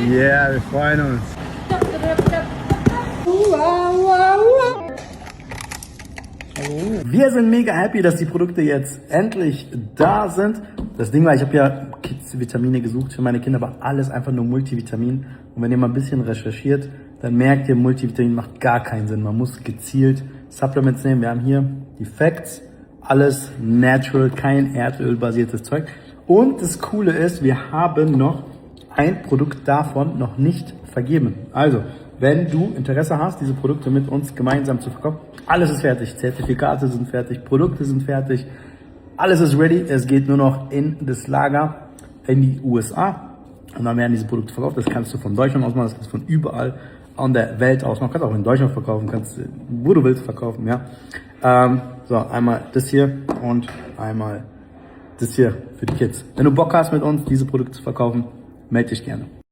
Yeah, wir freuen uns. Wir sind mega happy, dass die Produkte jetzt endlich da sind. Das Ding war, ich habe ja Kids-Vitamine gesucht für meine Kinder, aber alles einfach nur Multivitamin. Und wenn ihr mal ein bisschen recherchiert, dann merkt ihr, Multivitamin macht gar keinen Sinn. Man muss gezielt Supplements nehmen. Wir haben hier die Facts, alles natural, kein erdölbasiertes Zeug. Und das Coole ist, wir haben noch ein Produkt davon noch nicht vergeben. Also, wenn du Interesse hast, diese Produkte mit uns gemeinsam zu verkaufen, alles ist fertig. Zertifikate sind fertig, Produkte sind fertig, alles ist ready. Es geht nur noch in das Lager in die USA und dann werden diese Produkte verkauft. Das kannst du von Deutschland aus machen, das kannst du von überall an der Welt aus machen. Kannst auch in Deutschland verkaufen, kannst wo du willst verkaufen. Ja. So, einmal das hier und einmal das hier für die Kids. Wenn du Bock hast, mit uns diese Produkte zu verkaufen, melde dich gerne.